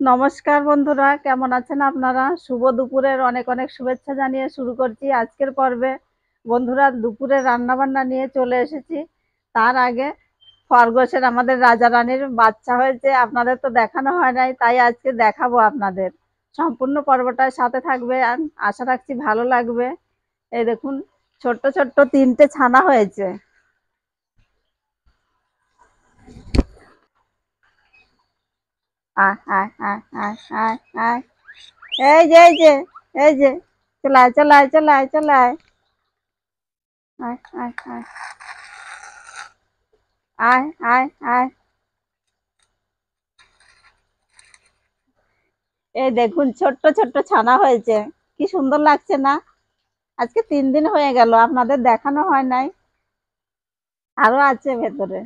নমস্কার বন্ধুরা, কেমন আছেন আপনারা? শুভ দুপুরের অনেক অনেক শুভেচ্ছা জানিয়ে শুরু করছি আজকের পর্বে। বন্ধুরা, দুপুরে রান্নাবান্না নিয়ে চলে এসেছি। তার আগে খরগোশের আমাদের রাজা রানীর বাচ্চা হয়েছে, আপনাদের তো দেখানো হয় নাই, তাই আজকে দেখাবো আপনাদের। সম্পূর্ণ পর্বটার সাথে থাকবে, আর আশা রাখছি ভালো লাগবে। এই দেখুন, ছোট্ট ছোট্ট 3টে ছানা হয়েছে। আয় আয় আয় আয় আয় আয়, এই যে এই যে, চলে আয় আয় আয় আয় আয় আয় আয়। এই দেখুন, ছোট্ট ছোট্ট ছানা হয়েছে, কি সুন্দর লাগছে না? আজকে 3 দিন হয়ে গেল, আপনাদের দেখানো হয় নাই। আরো আছে ভেতরে।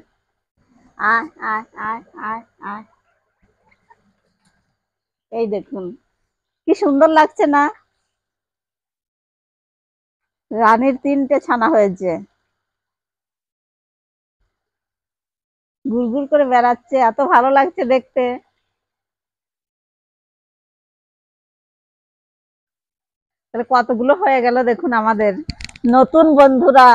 আয় আয় আয় আয় আয়। এই দেখুন, কি সুন্দর লাগছে না? রানীর 3টে ছানা হয়েছে, ঘুরঘুর করে বেড়াচ্ছে, এত ভালো লাগছে দেখতে। তাহলে কতগুলো হয়ে গেল দেখুন আমাদের নতুন বন্ধুরা।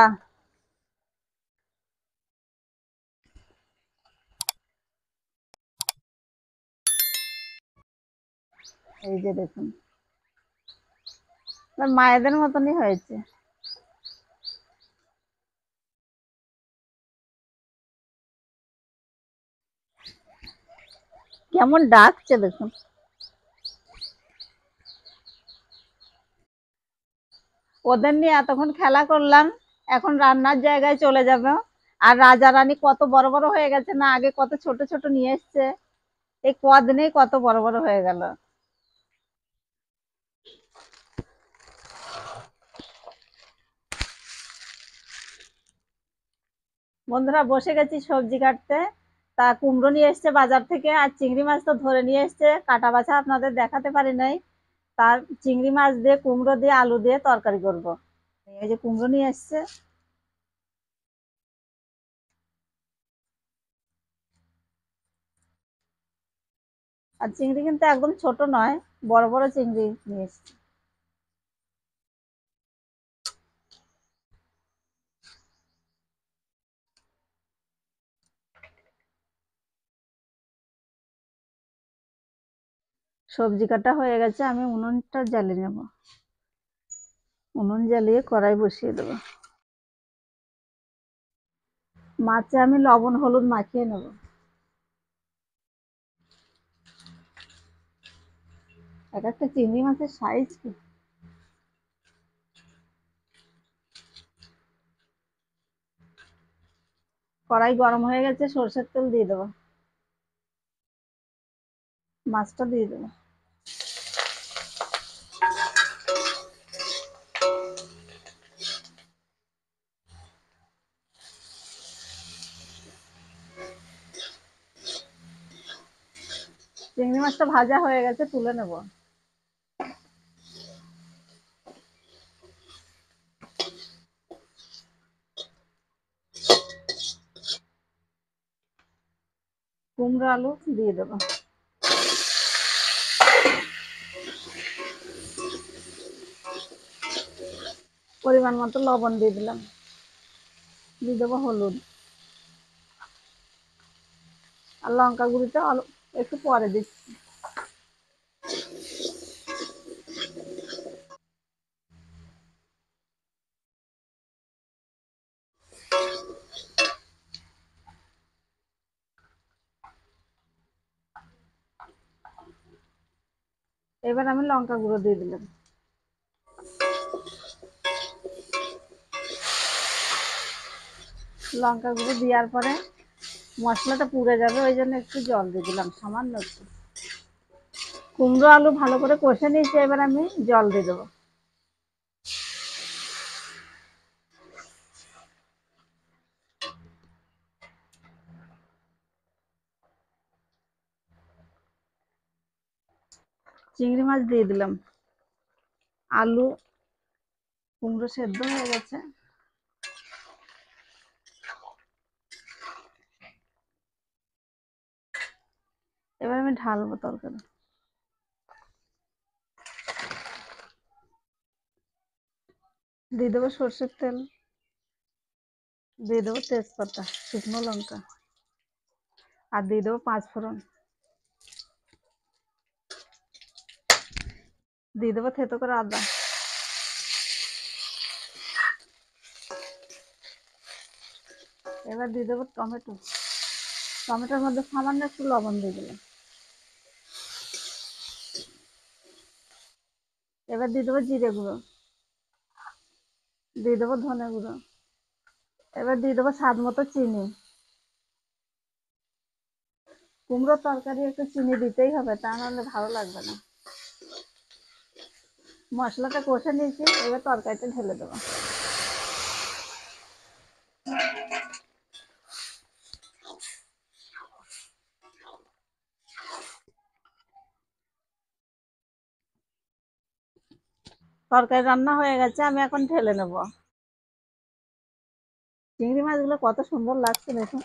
এই যে দেখুন, মায়েদের মতনই হয়েছে। কেমন ডাকছে দেখুন। ওদের নিয়ে এতক্ষণ খেলা করলাম, এখন রান্নার জায়গায় চলে যাব। আর রাজা রানী কত বড় বড় হয়ে গেছে না, আগে কত ছোট ছোট নিয়ে এসছে, এই কদিনেই কত বড় বড় হয়ে গেল। বন্ধুরা, বসে গেছি সবজি কাটতে। তা কুমড়ো নিয়ে এসছে বাজার থেকে, আর চিংড়ি মাছ তো ধরে নিয়ে এসছে, কাটা বাছা আপনাদের দেখাতে পারি নাই। তার চিংড়ি মাছ দিয়ে, কুমড়ো দিয়ে, আলু দিয়ে তরকারি করব। এই যে কুমড়ো নিয়ে এসছে। আর চিংড়ি কিন্তু একদম ছোট নয়, বড় বড় চিংড়ি নিয়ে এসছে। সবজি কাটা হয়ে গেছে, আমি উনুনটা জ্বালিয়ে নেব। উনুন জ্বালিয়ে কড়াই বসিয়ে দেবো। মাছে আমি লবণ হলুদ মাখিয়ে নেব। এক একটা চিংড়ি মাছের সাইজ কি! কড়াই গরম হয়ে গেছে, সরষের তেল দিয়ে দেবো। মাছটা দিয়ে দেবো। চিংড়ি মাছটা ভাজা হয়ে গেছে, তুলে নেব। কুমড়ো আলু দিয়ে দেবো। পরিমাণ মতো লবণ দিয়ে দিলাম। দিয়ে দেবো হলুদ। আর লঙ্কা গুঁড়িটা একটু পরে দিচ্ছি। এবার আমি লঙ্কা গুঁড়ো দিয়ে দিলাম। লঙ্কা গুঁড়ো দেওয়ার পরে মশলাটা পুড়ে যাবে, ওই জন্য একটু জল দিয়ে দিলাম, সামান্য একটু। কুমড়ো আলু ভালো করে কষে নিয়েছি, এবার আমি জল দিয়ে দেবো। চিংড়ি মাছ দিয়ে দিলাম। আলু কুমড়ো সেদ্ধ হয়ে গেছে। এবার আমি ঢালবো তরকারি। দিয়ে দেবো সর্ষের তেল, দিয়ে দেবো তেজপাতা, শুকনো লঙ্কা, আর দিয়ে দেবো 5 ফোড়ন, দিয়ে দেবো থেতো করে আদা। এবার দিয়ে দেবো টমেটো, টমেটোর মধ্যে সামান্য একটু লবণ দিয়ে দিলাম। এবার দিয়ে দেবো জিরে গুঁড়ো, দিয়ে দেবো ধনে গুঁড়ো, এবার দিয়ে দেবো স্বাদ মতো চিনি। কুমড়োর তরকারি একটু চিনি দিতেই হবে, তা নাহলে ভালো লাগবে না। মশলাটা কষে নিয়েছি, এবার তরকারিটা ঢেলে দেবো। তরকারি রান্না হয়ে গেছে, আমি এখন ঢেলে নেবো। চিংড়ি মাছগুলো কত সুন্দর লাগছে দেখুন।